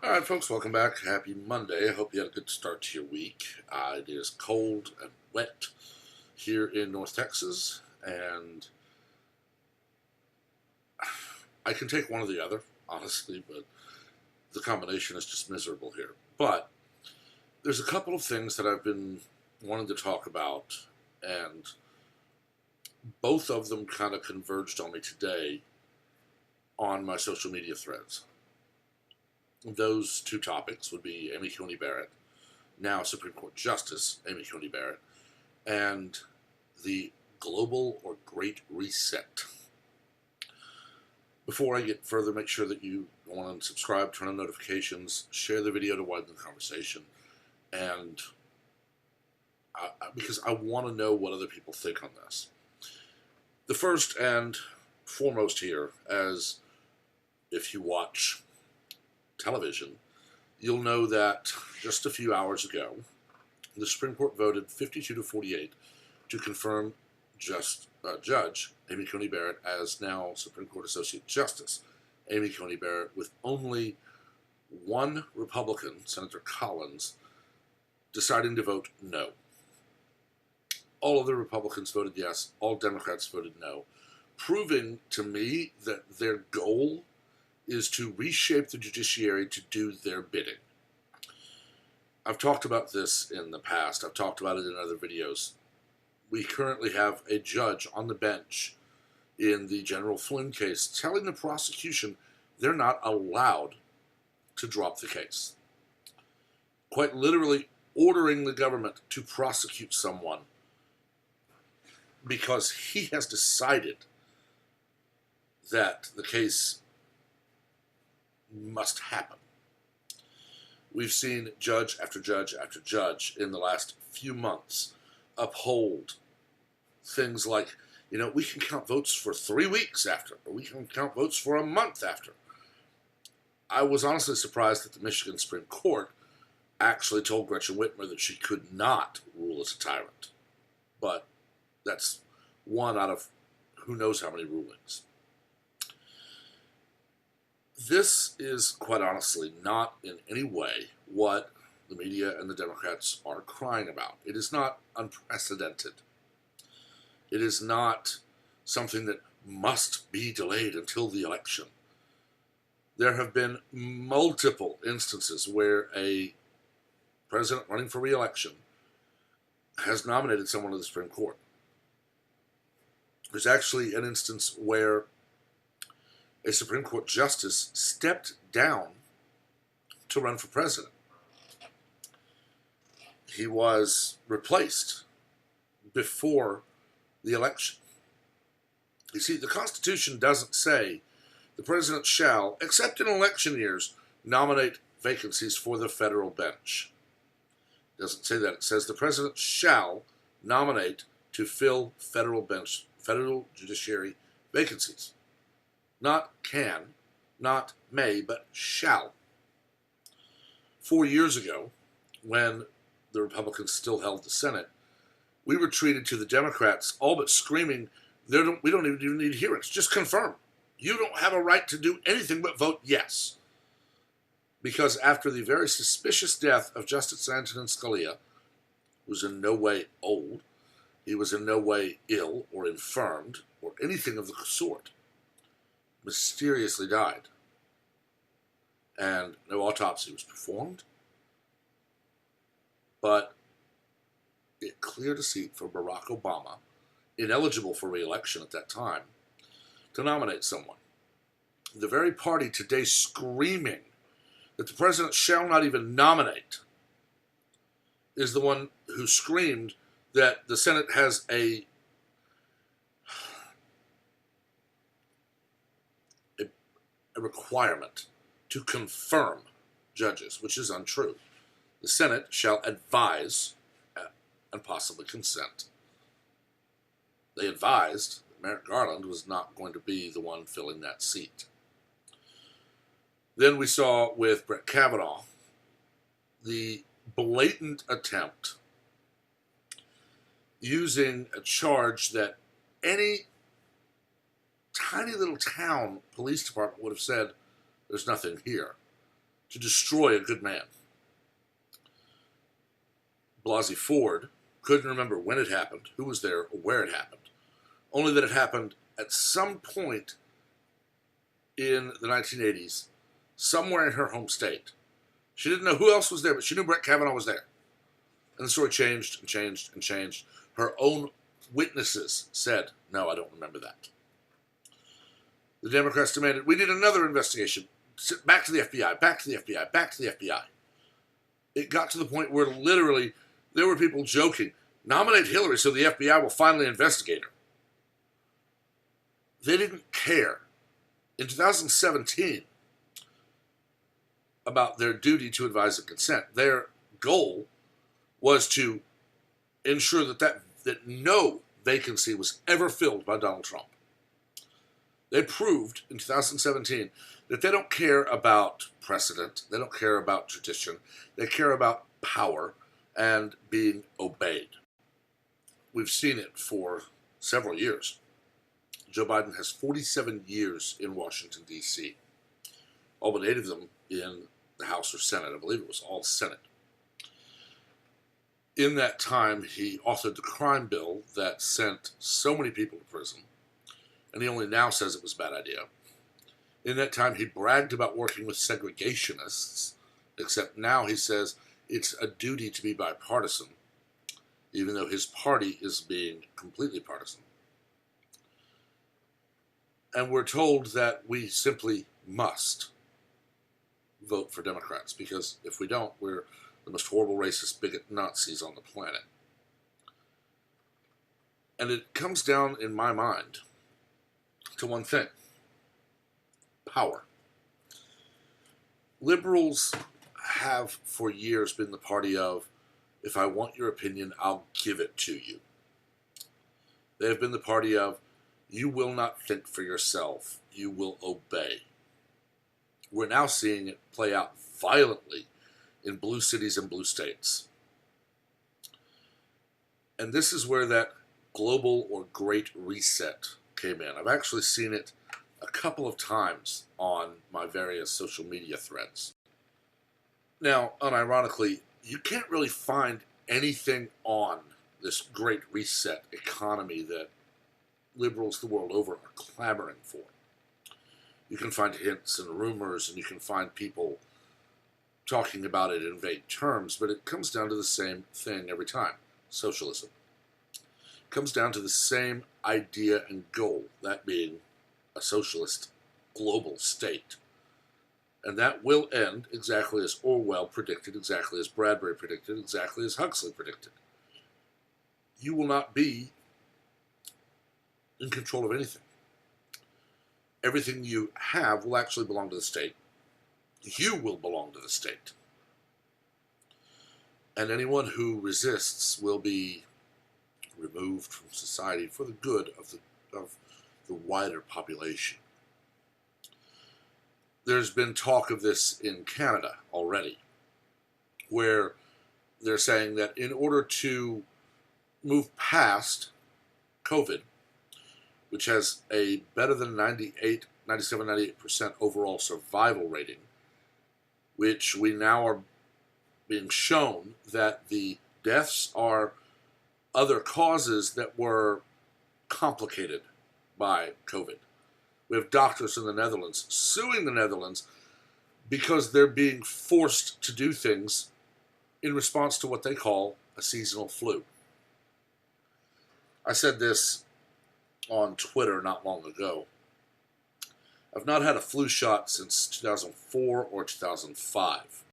All right, folks, welcome back. Happy Monday. I hope you had a good start to your week. It is cold and wet here in North Texas, and I can take one or the other, honestly, but the combination is just miserable here. But there's a couple of things that I've been wanting to talk about, and both of them kind of converged on me today on my social media threads. Those two topics would be Amy Coney Barrett, now Supreme Court Justice Amy Coney Barrett, and the global or Great Reset. Before I get further, make sure that you go on and subscribe, turn on notifications, share the video to widen the conversation, and because I want to know what other people think on this. The first and foremost here, as if you watch television, you'll know that just a few hours ago, the Supreme Court voted 52 to 48 to confirm Judge Amy Coney Barrett as now Supreme Court Associate Justice Amy Coney Barrett, with only one Republican, Senator Collins, deciding to vote no. All other Republicans voted yes, all Democrats voted no, proving to me that their goal is to reshape the judiciary to do their bidding. I've talked about this in the past. I've talked about it in other videos. We currently have a judge on the bench in the General Flynn case telling the prosecution they're not allowed to drop the case. Quite literally ordering the government to prosecute someone because he has decided that the case must happen. We've seen judge after judge after judge in the last few months uphold things like, we can count votes for 3 weeks after, or we can count votes for a month after. I was honestly surprised that the Michigan Supreme Court actually told Gretchen Whitmer that she could not rule as a tyrant. But that's one out of who knows how many rulings. This is, quite honestly, not in any way what the media and the Democrats are crying about. It is not unprecedented. It is not something that must be delayed until the election. There have been multiple instances where a president running for re-election has nominated someone to the Supreme Court. There's actually an instance where a Supreme Court justice stepped down to run for president. He was replaced before the election. You see, the Constitution doesn't say the president shall, except in election years, nominate vacancies for the federal bench. It doesn't say that. It says the president shall nominate to fill federal judiciary vacancies. Not can, not may, but shall. 4 years ago, when the Republicans still held the Senate, we were treated to the Democrats all but screaming, we don't even need hearings, just confirm. You don't have a right to do anything but vote yes. Because after the very suspicious death of Justice Antonin Scalia, who was in no way old, he was in no way ill or infirmed or anything of the sort, mysteriously died, and no autopsy was performed, but it cleared a seat for Barack Obama, ineligible for re-election at that time, to nominate someone. The very party today screaming that the president shall not even nominate is the one who screamed that the Senate has a requirement to confirm judges, which is untrue. The Senate shall advise and possibly consent. They advised that Merrick Garland was not going to be the one filling that seat. Then we saw with Brett Kavanaugh the blatant attempt using a charge that any tiny little town police department would have said, there's nothing here, to destroy a good man. Blasey Ford couldn't remember when it happened, who was there, or where it happened. Only that it happened at some point in the 1980s, somewhere in her home state. She didn't know who else was there, but she knew Brett Kavanaugh was there. And the story changed and changed and changed. Her own witnesses said, no, I don't remember that. The Democrats demanded, we need another investigation. Back to the FBI, back to the FBI, back to the FBI. It got to the point where literally there were people joking, nominate Hillary so the FBI will finally investigate her. They didn't care. In 2017, about their duty to advise and consent, their goal was to ensure that no vacancy was ever filled by Donald Trump. They proved in 2017 that they don't care about precedent, they don't care about tradition, they care about power and being obeyed. We've seen it for several years. Joe Biden has 47 years in Washington, D.C., all but 8 of them in the House or Senate. I believe it was all Senate. In that time, he authored the crime bill that sent so many people to prison, and he only now says it was a bad idea. In that time, he bragged about working with segregationists, except now he says it's a duty to be bipartisan, even though his party is being completely partisan. And we're told that we simply must vote for Democrats, because if we don't, we're the most horrible racist bigot Nazis on the planet. And it comes down, in my mind, to one thing: power. Liberals have for years been the party of, if I want your opinion, I'll give it to you. They have been the party of, you will not think for yourself, you will obey. We're now seeing it play out violently in blue cities and blue states. And this is where that global or great reset came in. I've actually seen it a couple of times on my various social media threads. Now, unironically, you can't really find anything on this great reset economy that liberals the world over are clamoring for. You can find hints and rumors, and you can find people talking about it in vague terms, but it comes down to the same thing every time: socialism. It comes down to the same idea and goal, that being a socialist global state. And that will end exactly as Orwell predicted, exactly as Bradbury predicted, exactly as Huxley predicted. You will not be in control of anything. Everything you have will actually belong to the state. You will belong to the state. And anyone who resists will be removed from society for the good of the wider population. There's been talk of this in Canada already, where they're saying that in order to move past COVID, which has a better than 97, 98% overall survival rating, which we now are being shown that the deaths are other causes that were complicated by COVID. We have doctors in the Netherlands suing the Netherlands because they're being forced to do things in response to what they call a seasonal flu. I said this on Twitter not long ago. I've not had a flu shot since 2004 or 2005.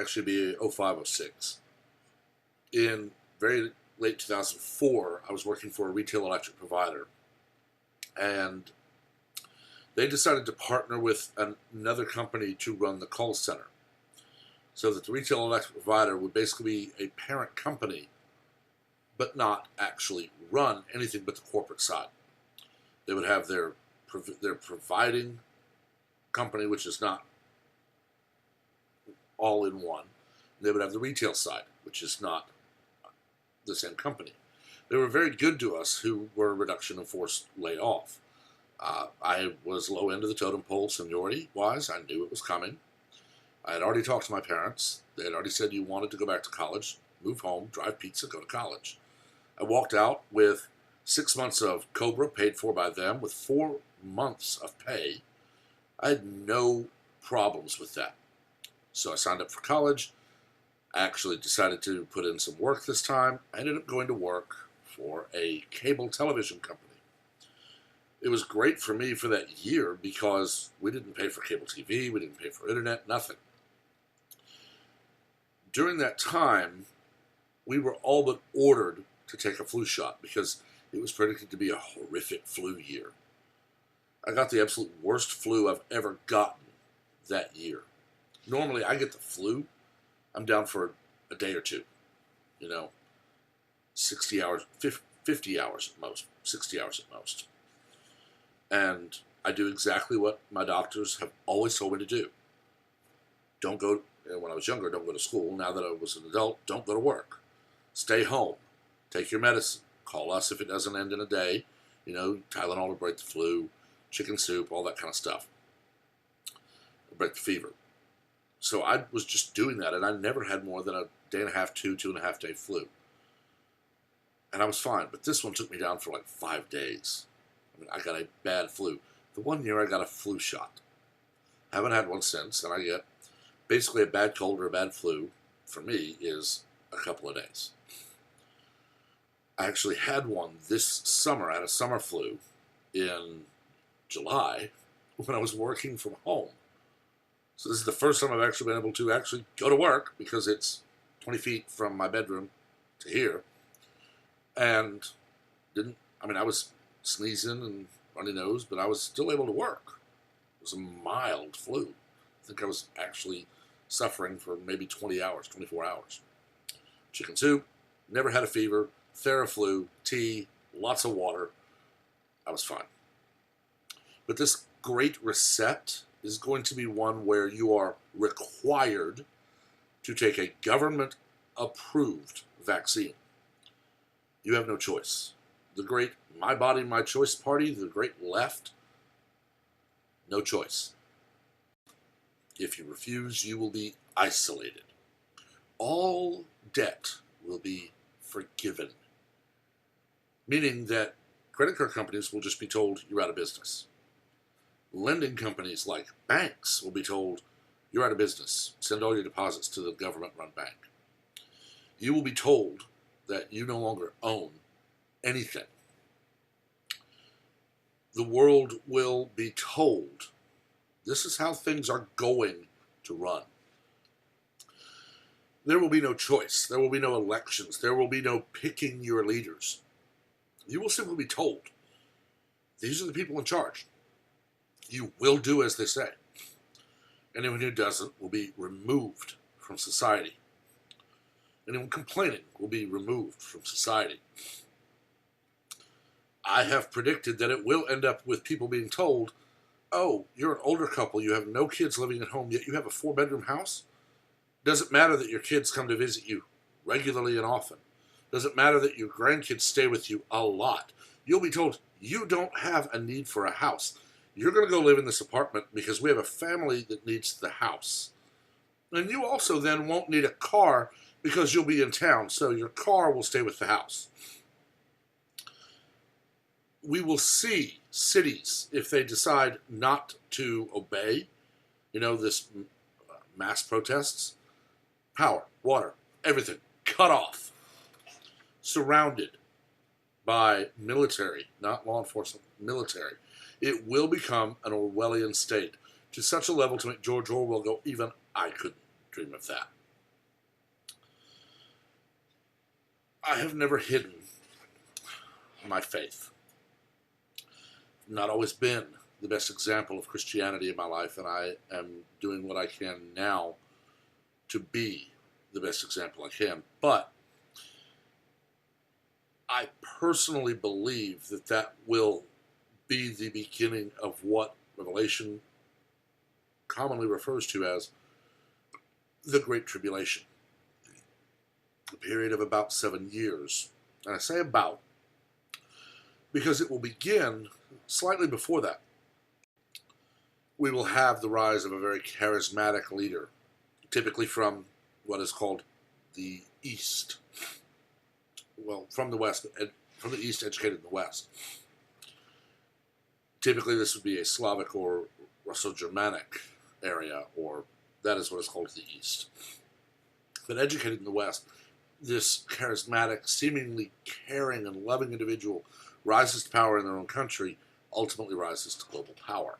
Actually, it'd be 05, 06. In very late 2004, I was working for a retail electric provider, and they decided to partner with another company to run the call center, so that the retail electric provider would basically be a parent company, but not actually run anything but the corporate side. They would have their providing company, which is not all in one. They would have the retail side, which is not the same company. They were very good to us who were reduction in force laid off. I was low end of the totem pole seniority-wise. I knew it was coming. I had already talked to my parents. They had already said you wanted to go back to college, move home, drive pizza, go to college. I walked out with 6 months of Cobra paid for by them with 4 months of pay. I had no problems with that. So I signed up for college. I actually decided to put in some work this time. I ended up going to work for a cable television company. It was great for me for that year because we didn't pay for cable TV, we didn't pay for internet, nothing. During that time, we were all but ordered to take a flu shot because it was predicted to be a horrific flu year. I got the absolute worst flu I've ever gotten that year. Normally, I get the flu, I'm down for a day or two, 60 hours, 50 hours at most, 60 hours at most. And I do exactly what my doctors have always told me to do. Don't go, when I was younger, don't go to school. Now that I was an adult, don't go to work. Stay home. Take your medicine. Call us if it doesn't end in a day. Tylenol to break the flu, chicken soup, all that kind of stuff. Break the fever. So I was just doing that, and I never had more than a day and a half, 2.5 day flu. And I was fine, but this one took me down for like 5 days. I got a bad flu. The one year I got a flu shot. Haven't had one since, and I get basically a bad cold or a bad flu, for me, is a couple of days. I actually had one this summer. I had a summer flu in July when I was working from home. So this is the first time I've actually been able to actually go to work because it's 20 feet from my bedroom to here. And I was sneezing and runny nose, but I was still able to work. It was a mild flu. I think I was actually suffering for maybe 20 hours, 24 hours. Chicken soup, never had a fever, Theraflu, tea, lots of water. I was fine. But this great reset is going to be one where you are required to take a government-approved vaccine. You have no choice. The great My Body, My Choice party, the great left, no choice. If you refuse, you will be isolated. All debt will be forgiven, meaning that credit card companies will just be told you're out of business. Lending companies like banks will be told you're out of business. Send all your deposits to the government-run bank. You will be told that you no longer own anything. The world will be told this is how things are going to run. There will be no choice. There will be no elections. There will be no picking your leaders. You will simply be told these are the people in charge. You will do as they say. Anyone who doesn't will be removed from society. Anyone complaining will be removed from society. I have predicted that it will end up with people being told, oh, you're an older couple, you have no kids living at home, yet you have a 4-bedroom house? Doesn't matter that your kids come to visit you regularly and often. Doesn't matter that your grandkids stay with you a lot. You'll be told you don't have a need for a house. You're going to go live in this apartment because we have a family that needs the house. And you also then won't need a car because you'll be in town, so your car will stay with the house. We will see cities, if they decide not to obey, this mass protests, power, water, everything, cut off, surrounded by military, not law enforcement, military. It will become an Orwellian state to such a level to make George Orwell go, even I couldn't dream of that. I have never hidden my faith. Not always been the best example of Christianity in my life, and I am doing what I can now to be the best example I can. But I personally believe that that will be the beginning of what Revelation commonly refers to as the Great Tribulation, a period of about 7 years. And I say about because it will begin slightly before that. We will have the rise of a very charismatic leader typically from what is called the East. Well, from the West, from the East, educated in the West. Typically, this would be a Slavic or Russo-Germanic area, or that is what is called the East. But educated in the West, this charismatic, seemingly caring and loving individual rises to power in their own country, ultimately rises to global power.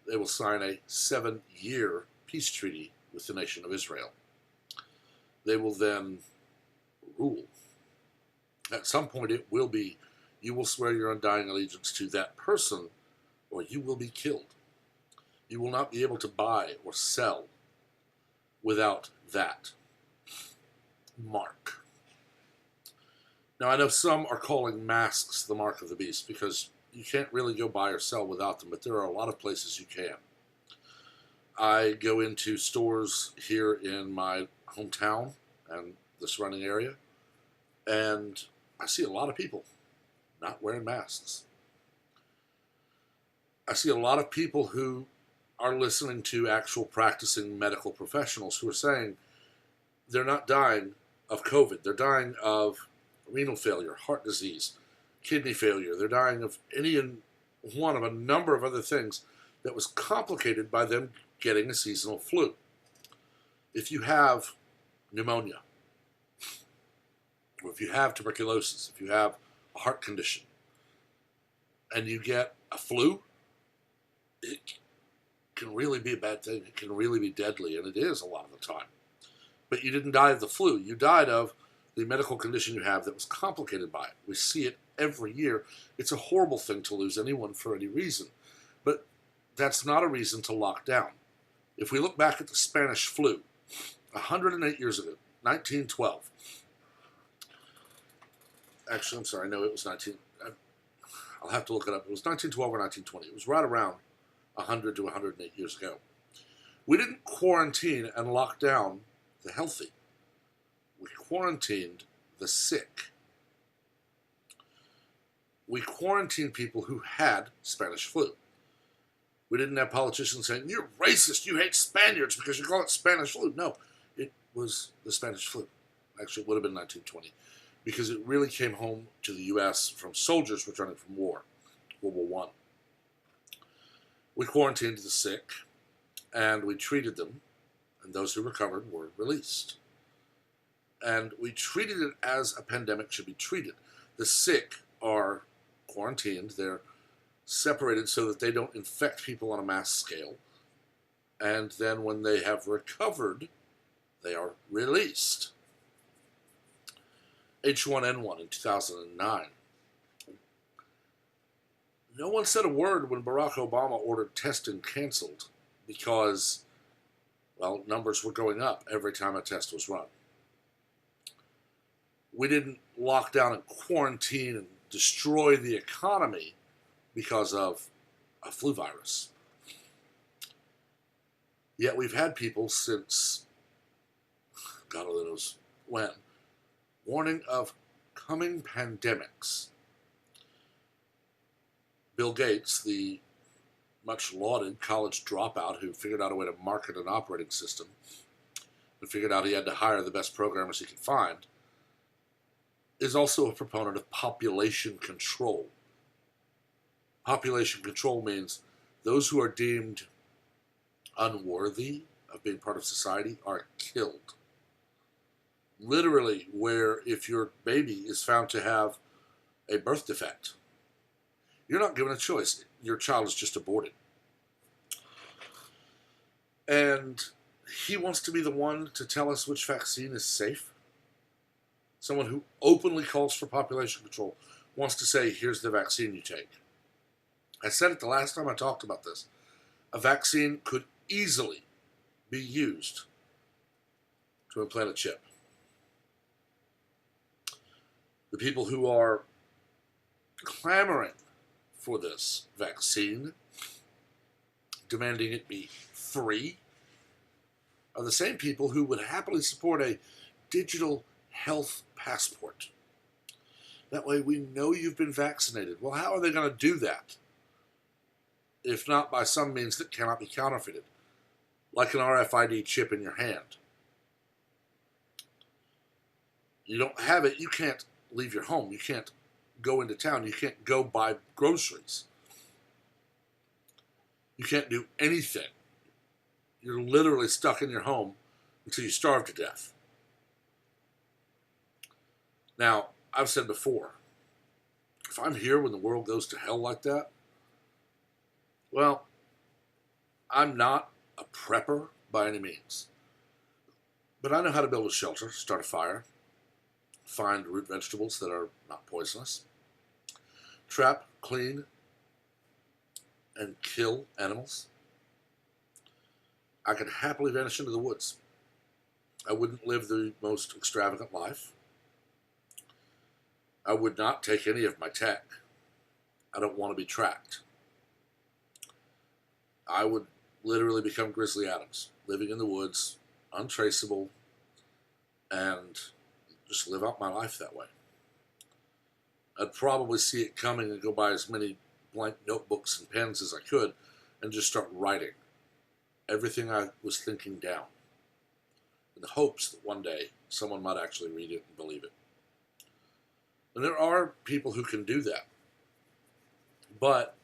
They will sign a 7-year peace treaty with the nation of Israel. They will then rule. At some point it will be, you will swear your undying allegiance to that person, or you will be killed. You will not be able to buy or sell without that mark. Now, I know some are calling masks the mark of the beast because you can't really go buy or sell without them, but there are a lot of places you can. I go into stores here in my hometown and the surrounding area, and I see a lot of people not wearing masks. I see a lot of people who are listening to actual practicing medical professionals who are saying they're not dying of COVID. They're dying of renal failure, heart disease, kidney failure. They're dying of any one of a number of other things that was complicated by them getting a seasonal flu. If you have pneumonia, or if you have tuberculosis, if you have a heart condition, and you get a flu, it can really be a bad thing. It can really be deadly, and it is a lot of the time. But you didn't die of the flu. You died of the medical condition you have that was complicated by it. We see it every year. It's a horrible thing to lose anyone for any reason. But that's not a reason to lock down. If we look back at the Spanish flu, 108 years ago, 1912. Actually, I'm sorry, no, it was I'll have to look it up. It was 1912 or 1920. It was right around 100 to 108 years ago. We didn't quarantine and lock down the healthy. We quarantined the sick. We quarantined people who had Spanish flu. We didn't have politicians saying, you're racist, you hate Spaniards because you call it Spanish flu. No, it was the Spanish flu. Actually, it would have been 1920 because it really came home to the U.S. from soldiers returning from war, World War I. We quarantined the sick, and we treated them, and those who recovered were released. And we treated it as a pandemic should be treated. The sick are quarantined. They're separated so that they don't infect people on a mass scale. And then when they have recovered, they are released. H1N1 in 2009. No one said a word when Barack Obama ordered testing canceled because, well, numbers were going up every time a test was run. We didn't lock down and quarantine and destroy the economy because of a flu virus. Yet we've had people since, God only knows when, warning of coming pandemics. Bill Gates, the much lauded college dropout who figured out a way to market an operating system and figured out he had to hire the best programmers he could find, is also a proponent of population control. Population control means those who are deemed unworthy of being part of society are killed. Literally, where if your baby is found to have a birth defect, you're not given a choice. Your child is just aborted. And he wants to be the one to tell us which vaccine is safe. Someone who openly calls for population control wants to say, here's the vaccine you take. I said it the last time I talked about this. A vaccine could easily be used to implant a chip. The people who are clamoring for this vaccine, demanding it be free, are the same people who would happily support a digital health passport. That way we know you've been vaccinated. Well, how are they going to do that? If not by some means that cannot be counterfeited. like an RFID chip in your hand. You don't have it, you can't leave your home. You can't go into town. You can't go buy groceries. You can't do anything. You're literally stuck in your home until you starve to death. Now, I've said before, if I'm here when the world goes to hell like that, well, I'm not a prepper by any means. But I know how to build a shelter, start a fire, find root vegetables that are not poisonous, trap, clean, and kill animals. I could happily vanish into the woods. I wouldn't live the most extravagant life. I would not take any of my tech. I don't want to be tracked. I would literally become Grizzly Adams, living in the woods, untraceable, and just live out my life that way. I'd probably see it coming and go buy as many blank notebooks and pens as I could and just start writing everything I was thinking down in the hopes that one day someone might actually read it and believe it. And there are people who can do that, but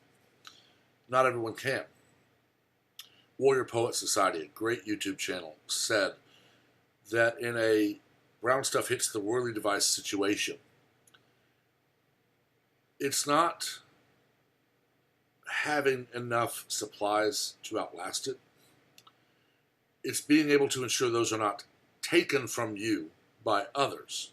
not everyone can. Warrior Poet Society, a great YouTube channel, said that in a brown stuff hits the whirly device situation, it's not having enough supplies to outlast it. It's being able to ensure those are not taken from you by others.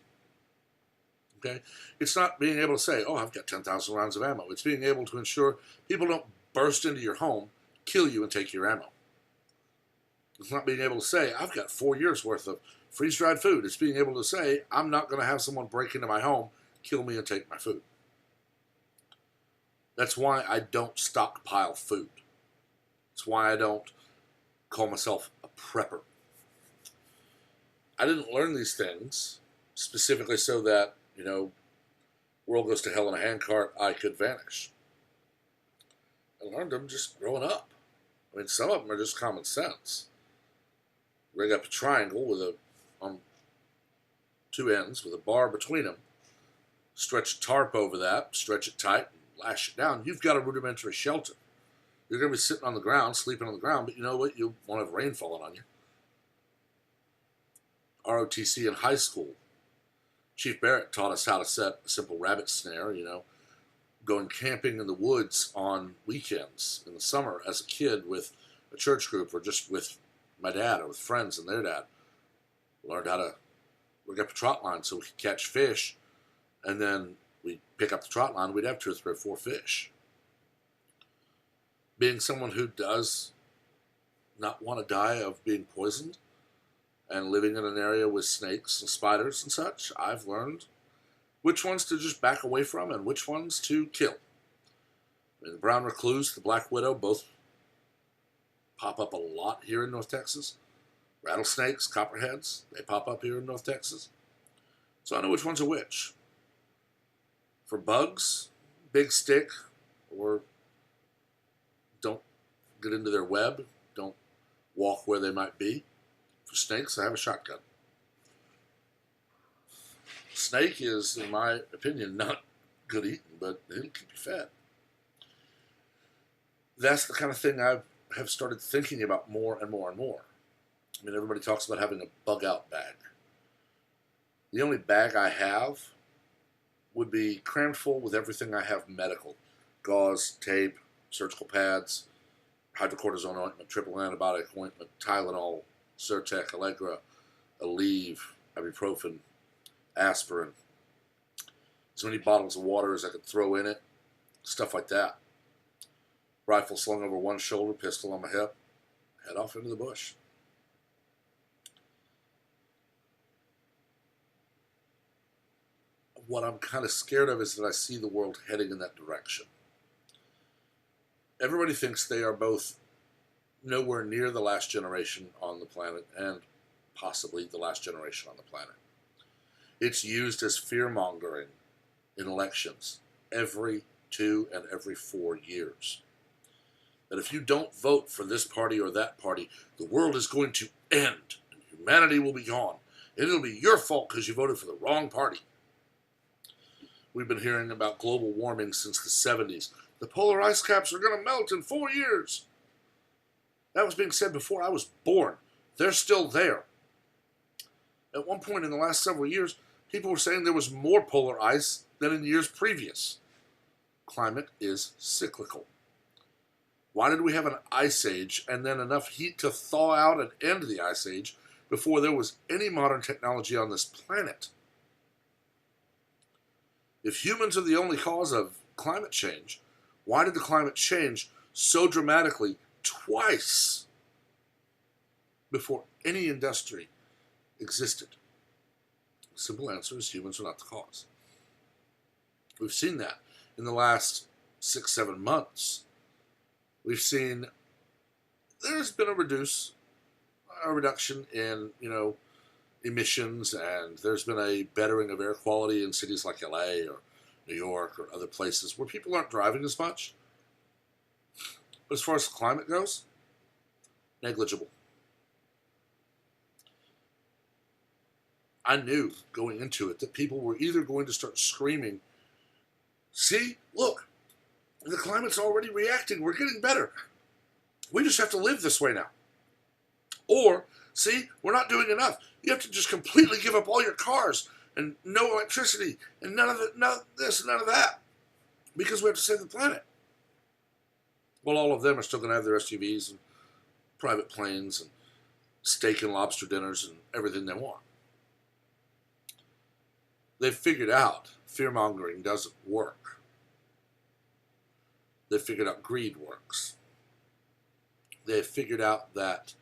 Okay? It's not being able to say, oh, I've got 10,000 rounds of ammo. It's being able to ensure people don't burst into your home, kill you, and take your ammo. It's not being able to say, I've got 4 years worth of freeze-dried food. It's being able to say, I'm not going to have someone break into my home, kill me, and take my food. That's why I don't stockpile food. It's why I don't call myself a prepper. I didn't learn these things specifically so that, world goes to hell in a handcart, I could vanish. I learned them just growing up. I mean, some of them are just common sense. Rig up a triangle on two ends with a bar between them, stretch a tarp over that, stretch it tight, and lash it down. You've got a rudimentary shelter. You're going to be sitting on the ground, sleeping on the ground, but you know what? You won't have rain falling on you. ROTC in high school, Chief Barrett taught us how to set a simple rabbit snare, going camping in the woods on weekends in the summer as a kid with a church group or just with my dad or with friends and their dad. Learned how to rig up a trot line so we could catch fish, and then we'd pick up the trot line, we'd have 2 or 3 or 4 fish. Being someone who does not want to die of being poisoned and living in an area with snakes and spiders and such, I've learned which ones to just back away from and which ones to kill. I mean, the brown recluse, the black widow, both pop up a lot here in North Texas. Rattlesnakes, copperheads, they pop up here in North Texas. So I know which ones are which. For bugs, big stick, or don't get into their web, don't walk where they might be. For snakes, I have a shotgun. Snake is, in my opinion, not good eating, but it'll keep you fed. That's the kind of thing I have started thinking about more and more and more. I mean, everybody talks about having a bug-out bag. The only bag I have would be crammed full with everything I have medical. Gauze, tape, surgical pads, hydrocortisone ointment, triple antibiotic ointment, Tylenol, Zyrtec, Allegra, Aleve, ibuprofen, aspirin, as many bottles of water as I could throw in it, stuff like that. Rifle slung over one shoulder, pistol on my hip, head off into the bush. What I'm kind of scared of is that I see the world heading in that direction. Everybody thinks they are both nowhere near the last generation on the planet and possibly the last generation on the planet. It's used as fear-mongering in elections every 2 and every 4 years. that if you don't vote for this party or that party, the world is going to end and humanity will be gone. And it'll be your fault because you voted for the wrong party. We've been hearing about global warming since the 70s. The polar ice caps are going to melt in 4 years. That was being said before I was born. They're still there. At one point in the last several years, people were saying there was more polar ice than in years previous. Climate is cyclical. Why did we have an ice age and then enough heat to thaw out and end the ice age before there was any modern technology on this planet? If humans are the only cause of climate change, why did the climate change so dramatically twice before any industry existed? The simple answer is humans are not the cause. We've seen that in the last 6-7 months. We've seen there's been a reduction in, emissions, and there's been a bettering of air quality in cities like LA or New York or other places where people aren't driving as much. But as far as climate goes, negligible. I knew going into it that people were either going to start screaming, see, look, the climate's already reacting, we're getting better. We just have to live this way now. Or, see, we're not doing enough. You have to just completely give up all your cars and no electricity and none of this and none of that because we have to save the planet. Well, all of them are still going to have their SUVs and private planes and steak and lobster dinners and everything they want. They've figured out fear-mongering doesn't work. They've figured out greed works. They've figured out that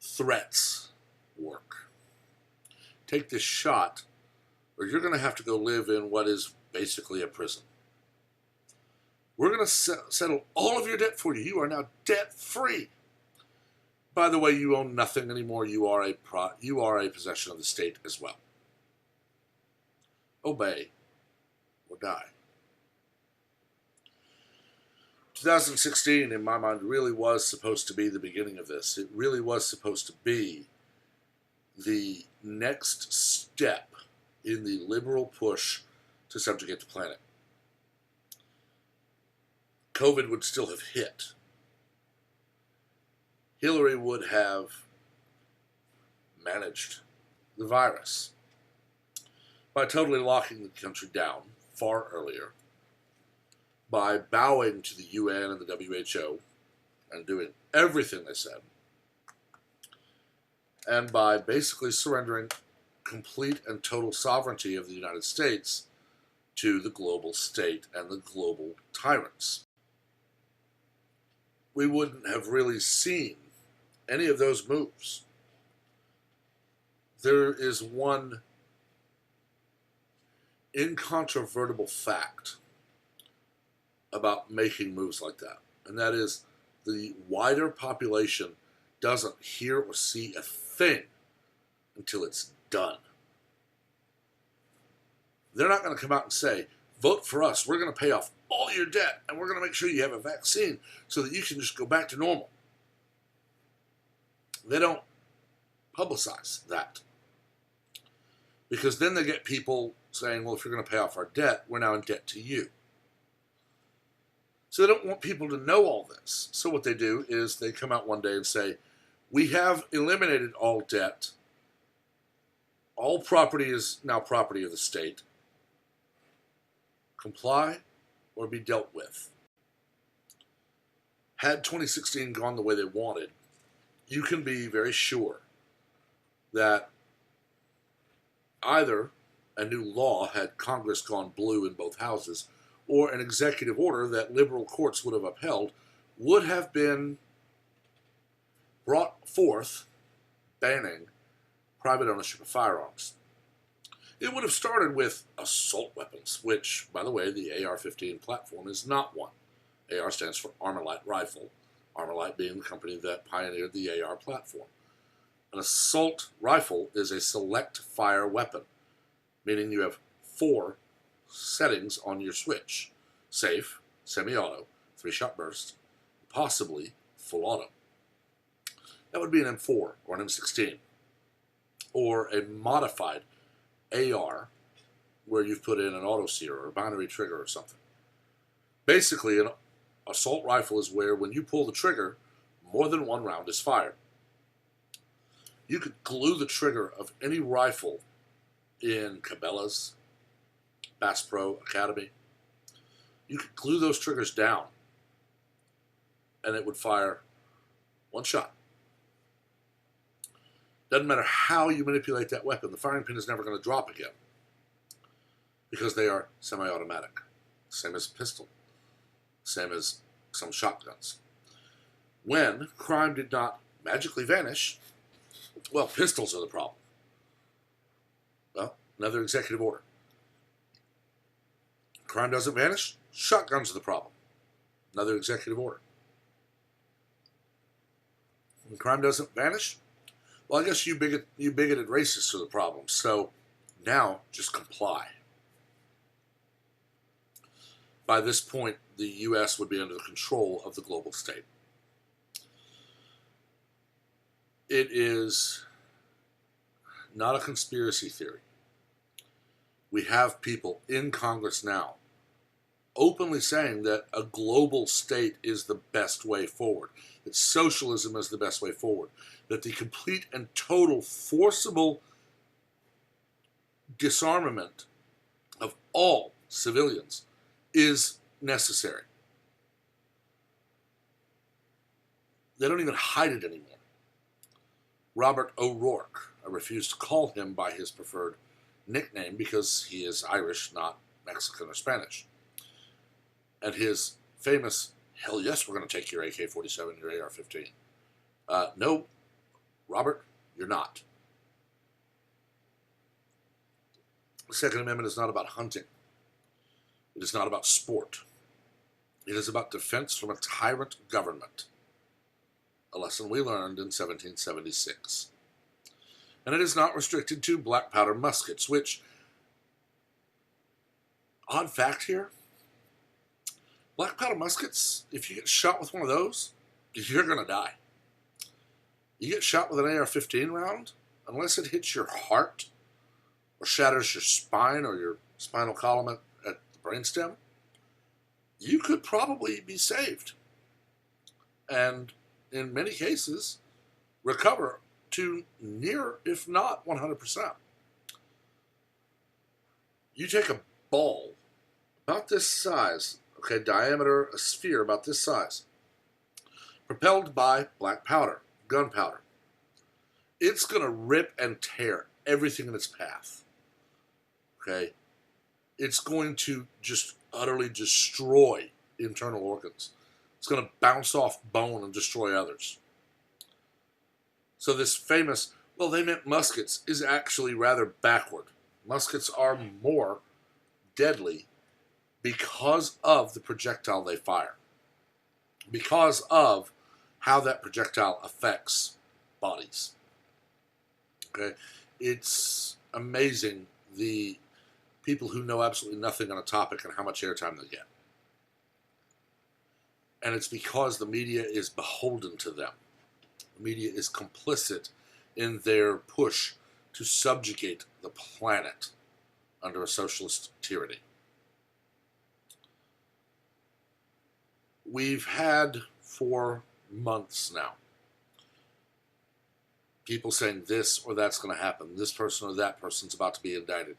threats work. Take this shot, or you're going to have to go live in what is basically a prison. We're going to settle all of your debt for you. You are now debt-free. By the way, you own nothing anymore. You are a possession of the state as well. Obey or die. 2016, in my mind, really was supposed to be the beginning of this. It really was supposed to be the next step in the liberal push to subjugate the planet. COVID would still have hit. Hillary would have managed the virus by totally locking the country down far earlier, by bowing to the UN and the WHO and doing everything they said, and by basically surrendering complete and total sovereignty of the United States to the global state and the global tyrants. We wouldn't have really seen any of those moves. There is one incontrovertible fact about making moves like that, and that is the wider population doesn't hear or see a thing until it's done. They're not going to come out and say, vote for us, we're going to pay off all your debt, and we're going to make sure you have a vaccine so that you can just go back to normal. They don't publicize that. Because then they get people saying, well, if you're going to pay off our debt, we're now in debt to you. So they don't want people to know all this. So what they do is they come out one day and say, we have eliminated all debt. All property is now property of the state. Comply or be dealt with. Had 2016 gone the way they wanted, you can be very sure that either a new law, had Congress gone blue in both houses, or an executive order that liberal courts would have upheld, would have been brought forth banning private ownership of firearms. It would have started with assault weapons, which, by the way, the AR-15 platform is not one. AR stands for Armalite Rifle, Armalite being the company that pioneered the AR platform. An assault rifle is a select fire weapon, meaning you have 4 settings on your switch: safe, semi-auto, 3-shot burst, possibly full auto. That would be an M4 or an M16, or a modified AR where you've put in an auto sear or a binary trigger or something. Basically, an assault rifle is where when you pull the trigger, more than one round is fired. You could glue the trigger of any rifle in Cabela's, Bass Pro Academy. You could glue those triggers down and it would fire one shot. Doesn't matter how you manipulate that weapon, the firing pin is never going to drop again because they are semi-automatic. Same as a pistol, same as some shotguns. When crime did not magically vanish, well, pistols are the problem. Well, another executive order. Crime doesn't vanish, shotguns are the problem. Another executive order. When crime doesn't vanish, well, I guess you bigoted racists are the problem. So now just comply. By this point, the U.S. would be under the control of the global state. It is not a conspiracy theory. We have people in Congress now openly saying that a global state is the best way forward, that socialism is the best way forward, that the complete and total forcible disarmament of all civilians is necessary. They don't even hide it anymore. Robert O'Rourke, I refuse to call him by his preferred nickname because he is Irish, not Mexican or Spanish. And his famous, hell yes, we're going to take your AK-47, your AR-15. No, Robert, you're not. The Second Amendment is not about hunting. It is not about sport. It is about defense from a tyrant government. A lesson we learned in 1776. And it is not restricted to black powder muskets, which, odd fact here, black powder muskets, if you get shot with one of those, you're going to die. You get shot with an AR-15 round, unless it hits your heart or shatters your spine or your spinal column at the brainstem, you could probably be saved. And in many cases, recover to near, if not 100%. You take a ball about this size, okay, diameter, a sphere about this size, propelled by black powder, gunpowder. It's going to rip and tear everything in its path, okay? It's going to just utterly destroy internal organs. It's going to bounce off bone and destroy others. So this famous, well, they meant muskets, is actually rather backward. Muskets are more deadly because of the projectile they fire, because of how that projectile affects bodies. Okay, it's amazing the people who know absolutely nothing on a topic and how much airtime they get. And it's because the media is beholden to them. The media is complicit in their push to subjugate the planet under a socialist tyranny. We've had for months now people saying this or that's going to happen. This person or that person's about to be indicted.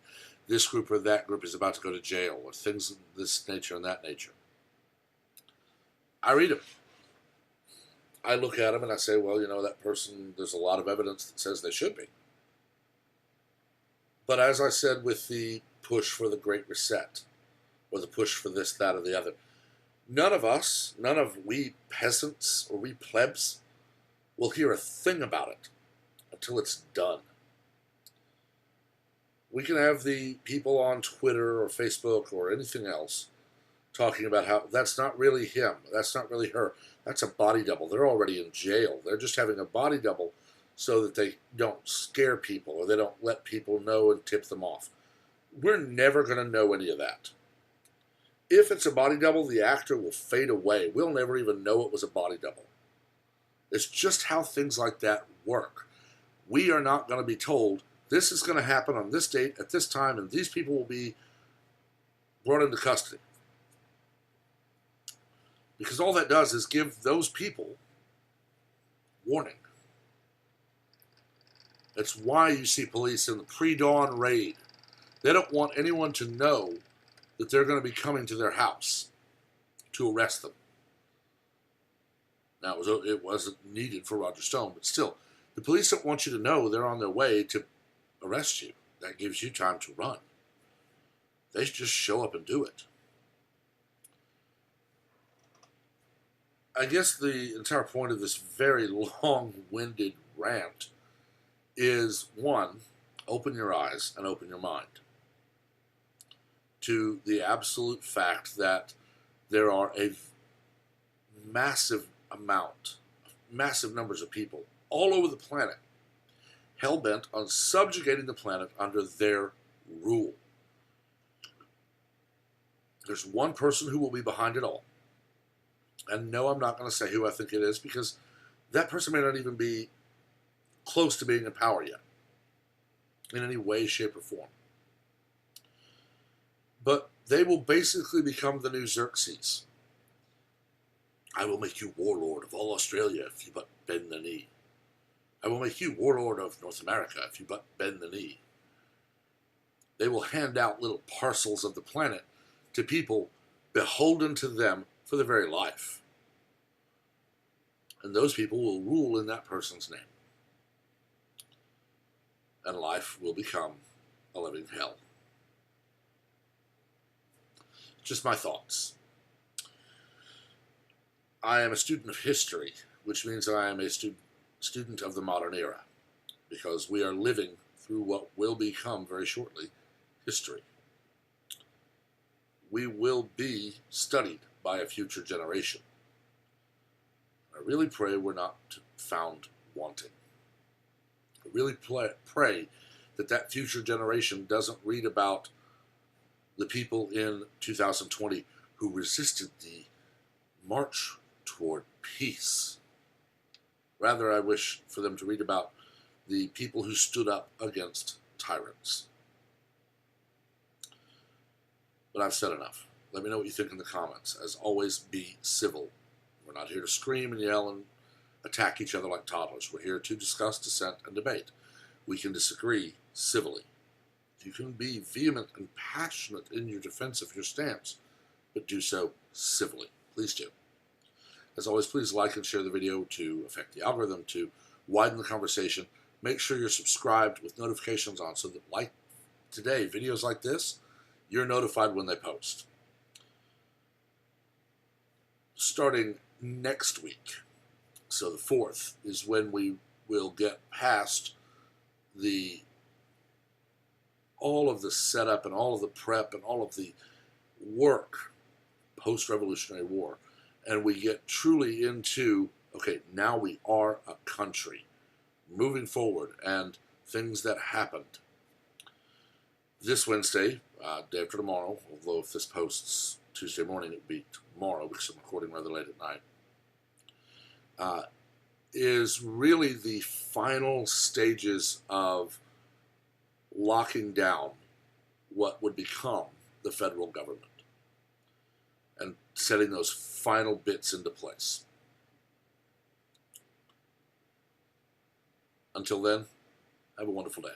This group or that group is about to go to jail, or things of this nature and that nature. I read them. I look at them and I say, well, you know, that person, there's a lot of evidence that says they should be. But as I said with the push for the Great Reset, or the push for this, that, or the other, none of we peasants or we plebs will hear a thing about it until it's done. We can have the people on Twitter or Facebook or anything else talking about how that's not really him, that's not really her, that's a body double. They're already in jail. They're just having a body double so that they don't scare people or they don't let people know and tip them off. We're never going to know any of that. If it's a body double, the actor will fade away. We'll never even know it was a body double. It's just how things like that work. We are not going to be told this is going to happen on this date at this time, and these people will be brought into custody. Because all that does is give those people warning. It's why you see police in the pre-dawn raid. They don't want anyone to know that they're going to be coming to their house to arrest them. Now, it wasn't needed for Roger Stone, but still, the police don't want you to know they're on their way to arrest you. That gives you time to run. They just show up and do it. I guess the entire point of this very long-winded rant is, one, open your eyes and open your mind to the absolute fact that there are a massive numbers of people all over the planet hell-bent on subjugating the planet under their rule. There's one person who will be behind it all. And no, I'm not going to say who I think it is, because that person may not even be close to being in power yet, in any way, shape, or form. But they will basically become the new Xerxes. I will make you warlord of all Australia if you but bend the knee. I will make you warlord of North America if you but bend the knee. They will hand out little parcels of the planet to people beholden to them for their very life. And those people will rule in that person's name. And life will become a living hell. Just my thoughts. I am a student of history, which means I am a student of the modern era, because we are living through what will become very shortly history. We will be studied by a future generation. I really pray we're not found wanting. I really pray that that future generation doesn't read about the people in 2020 who resisted the march toward peace. Rather, I wish for them to read about the people who stood up against tyrants. But I've said enough. Let me know what you think in the comments. As always, be civil. We're not here to scream and yell and attack each other like toddlers. We're here to discuss, dissent, and debate. We can disagree civilly. You can be vehement and passionate in your defense of your stance, but do so civilly. Please do. As always, please like and share the video to affect the algorithm, to widen the conversation. Make sure you're subscribed with notifications on so that, like today, videos like this, you're notified when they post. Starting next week, so the 4th, is when we will get past all of the setup and all of the prep and all of the work post-Revolutionary War, and we get truly into, okay, now we are a country moving forward, and things that happened. This Wednesday, day after tomorrow, although if this posts Tuesday morning, it would be tomorrow because I'm recording rather late at night, is really the final stages of locking down what would become the federal government and setting those final bits into place. Until then, have a wonderful day.